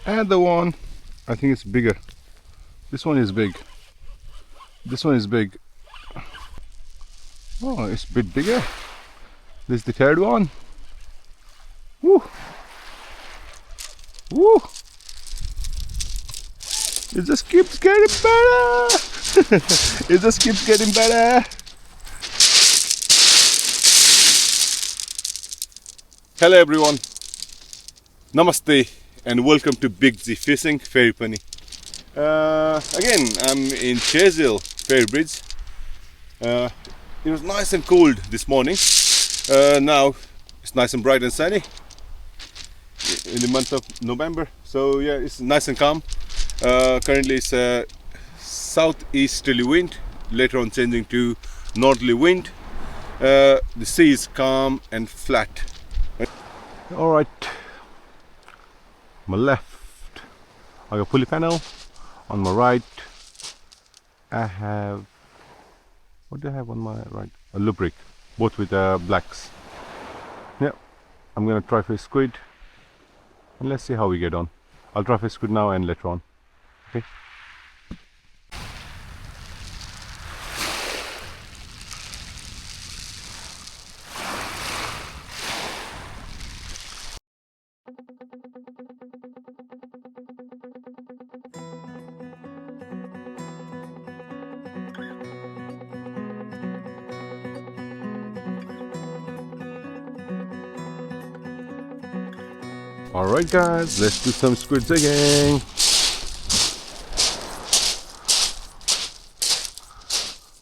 And the one, I think it's bigger. This one is big. This one is big. Oh, it's a bit bigger. This is the third one. Woo! Woo! It just keeps getting better. It just keeps getting better. Hello everyone. Namaste and welcome to Big Z Fishing Ferry Penny. Again, I'm in Chesil Ferry Bridge. It was nice and cold this morning. Now it's nice and bright and sunny in the month of November. So yeah, it's nice and calm. Currently it's a southeasterly wind, later on changing to northerly wind. The sea is calm and flat. Alright, my left I got pulley panel. On my right I have, what do I have on my right? A lubric, both with blacks. Yeah, I'm gonna try for a squid and let's see how we get on. I'll try for a squid now and later on. Okay. Alright guys, let's do some squids again.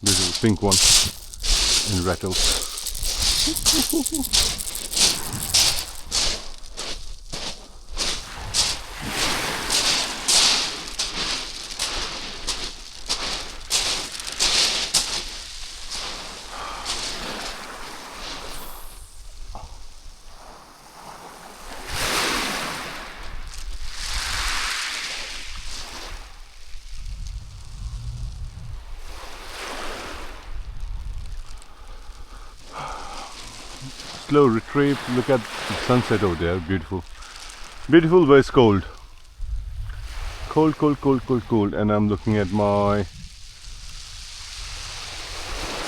This is a pink one and rattles. Slow retrieve. Look at the sunset over there. Beautiful, beautiful, but it's cold. Cold, cold, cold, cold, cold. And I'm looking at my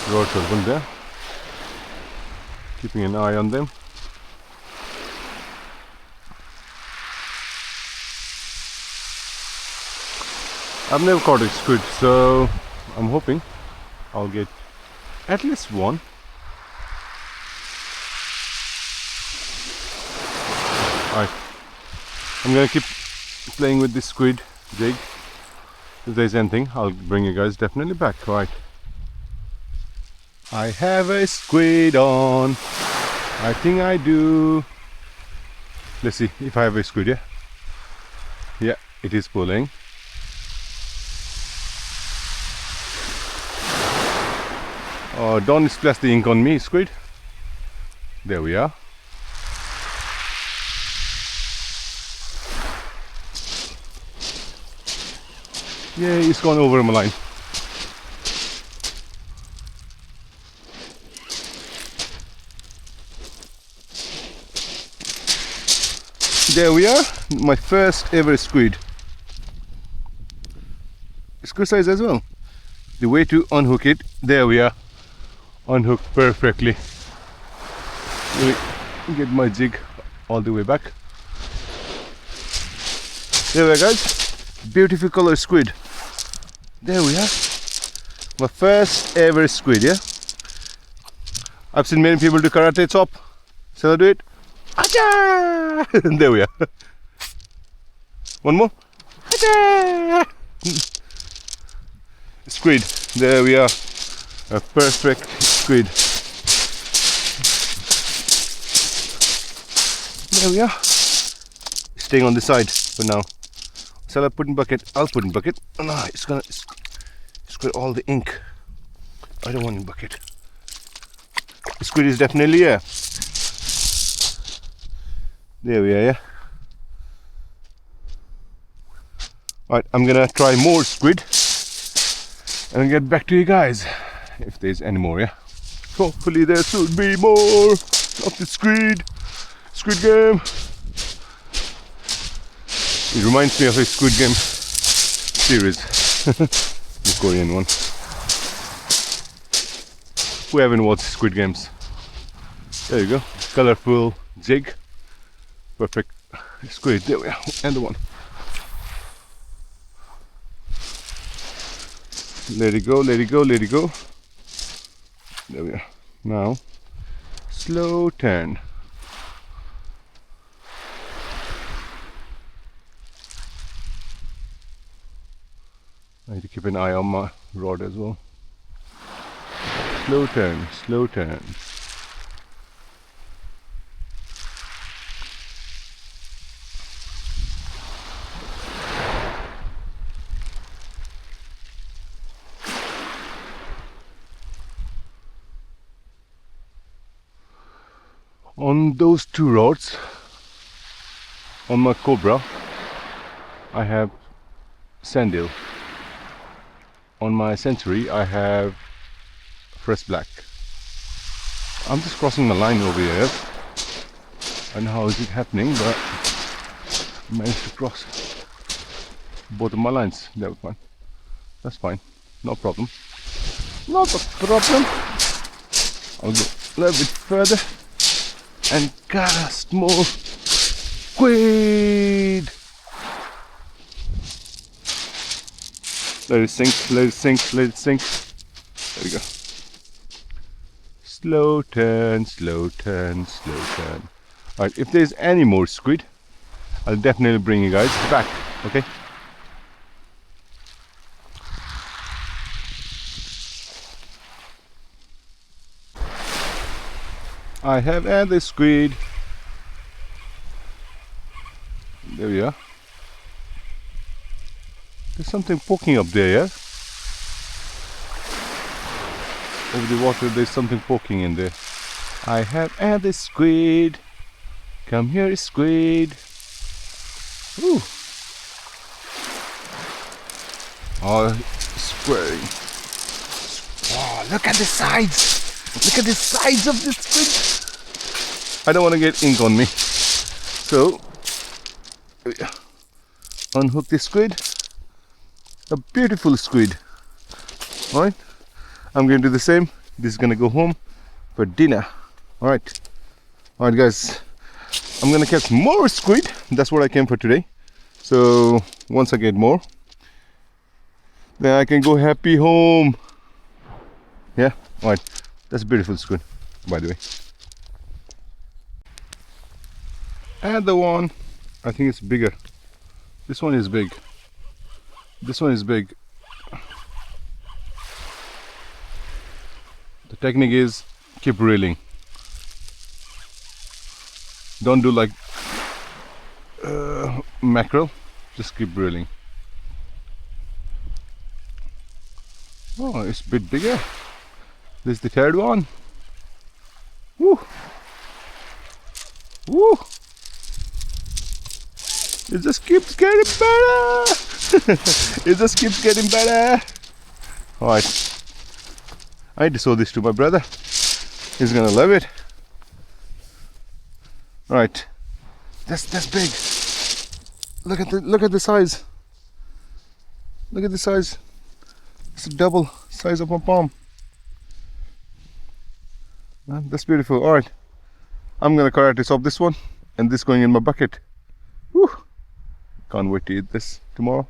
rod turbine there, keeping an eye on them. I've never caught a squid, so I'm hoping I'll get at least one. Alright, I'm gonna keep playing with this squid jig. If there's anything, I'll bring you guys definitely back. Right, I have a squid on. I think I do. Let's see if I have a squid. Yeah, it is pulling. Oh, don't splash the ink on me, squid. There we are. Yeah, it's gone over my line. There we are, my first ever squid. It's good size as well. The way to unhook it, there we are. Unhooked perfectly. Let me get my jig all the way back. There we are guys, beautiful color squid. There we are, my first ever squid. Yeah, I've seen many people do karate chop. Shall I do it? Acha! There we are. One more. Acha! Squid. There we are, a perfect squid. There we are. Staying on the side for now. Shall I put in bucket? I'll put in bucket. Oh, no, it's got all the ink. I don't want in bucket. The squid is definitely here. There we are, yeah. Alright, I'm gonna try more squid and I'll get back to you guys if there's any more, yeah. Hopefully there should be more of the squid game. It reminds me of a Squid Game series, the Korean one. Who haven't watched Squid Games? There you go, colorful jig, perfect squid. There we are, and the one. Let it go, let it go, let it go. There we are. Now, slow turn. I need to keep an eye on my rod as well. Slow turn, slow turn. On those two rods, on my Cobra, I have sandal. On my Century, I have fresh black. I'm just crossing my line over here. I don't know how is it happening, but I managed to cross both of my lines. That was fine. That's fine. No problem. Not a problem. I'll go a little bit further and cast more squid. Let it sink, let it sink, let it sink. There we go. Slow turn, slow turn, slow turn. Alright, if there's any more squid, I'll definitely bring you guys back, okay? I have added squid. There we are. There's something poking up there, yeah? Over the water, there's something poking in there. I have added squid. Come here, squid. Ooh. Oh, squaring. Oh, look at the sides. Look at the sides of this squid. I don't want to get ink on me. So, unhook the squid. A beautiful squid. Alright, I'm going to do the same. This is going to go home for dinner. Alright, guys, I'm going to catch more squid. That's what I came for today. So once I get more, then I can go happy home. Yeah, alright, that's a beautiful squid, by the way. And the one, I think it's bigger. This one is big. This one is big. The technique is keep reeling. Don't do like mackerel, just keep reeling. Oh, it's a bit bigger. This is the third one. Woo! Woo! It just keeps getting better. It just keeps getting better. Alright, I need to show this to my brother. He's gonna love it. Alright, that's big. Look at the size. Look at the size. It's a double size of my palm. That's beautiful. Alright, I'm gonna karate chop this one, and this going in my bucket. Woo! Can't wait to eat this tomorrow.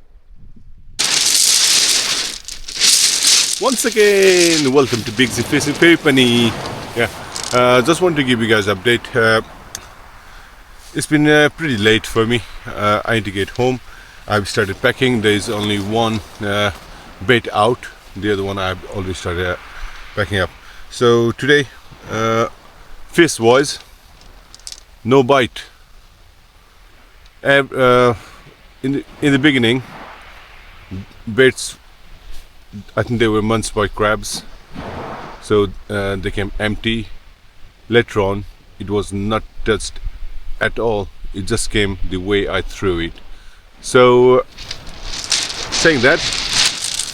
Once again, welcome to Big Z Fishing Penny. Yeah, just want to give you guys an update. It's been pretty late for me. I need to get home. I've started packing. There is only one bait out. The other one I've already started packing up. So today, fish wise, no bite. In the beginning, baits, I think they were munchpike crabs, so they came empty. Later on, it was not touched at all. It just came the way I threw it. So, saying that,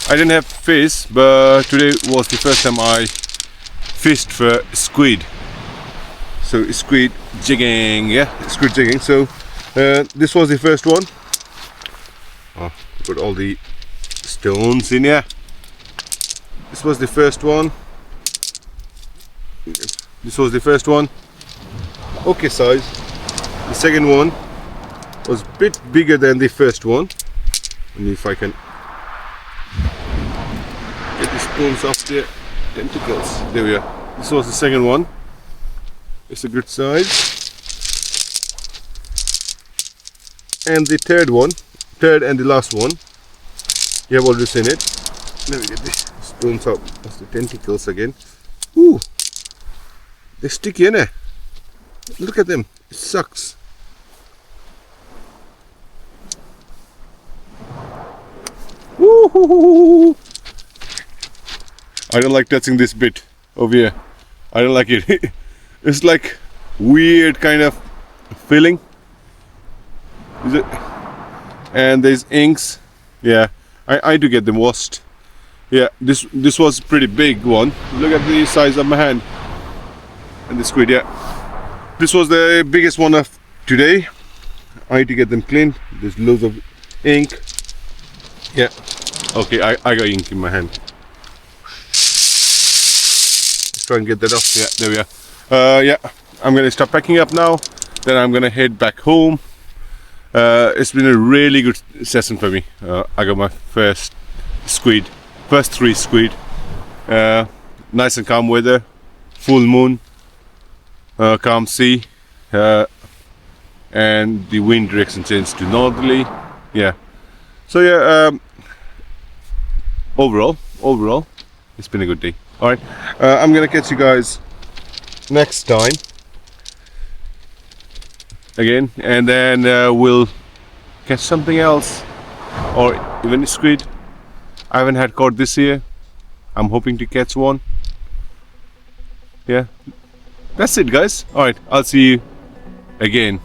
I didn't have fish, but today was the first time I fished for squid. So squid jigging, yeah, squid jigging. So this was the first one. put all the stones in here. This was the first one. This was the first one. Okay size. The second one was a bit bigger than the first one. And if I can get the spoons off the tentacles. There we are. This was the second one. It's a good size. And the third and the last one, you have already seen it. Let me get the spoons out of the tentacles again. Ooh, they're sticky, innit? Look at them, it sucks. Woo-hoo-hoo-hoo. I don't like touching this bit over here. I don't like it. It's like weird kind of feeling. Is it? And there's inks. Yeah, I do get them washed. Yeah, this was a pretty big one. Look at the size of my hand. And the squid, yeah. This was the biggest one of today. I need to get them cleaned. There's loads of ink. Yeah. Okay, I got ink in my hand. Let's try and get that off. Yeah, there we are. Yeah, I'm gonna start packing up now. Then I'm gonna head back home. It's been a really good session for me. I got my first three squid. Nice and calm weather, full moon, calm sea, and the wind direction changed to northerly. Yeah. So yeah, overall, it's been a good day. All right, I'm gonna catch you guys next time again, and then we'll catch something else, or even a squid. I haven't had caught this year. I'm hoping to catch one. Yeah, that's it guys. All right, I'll see you again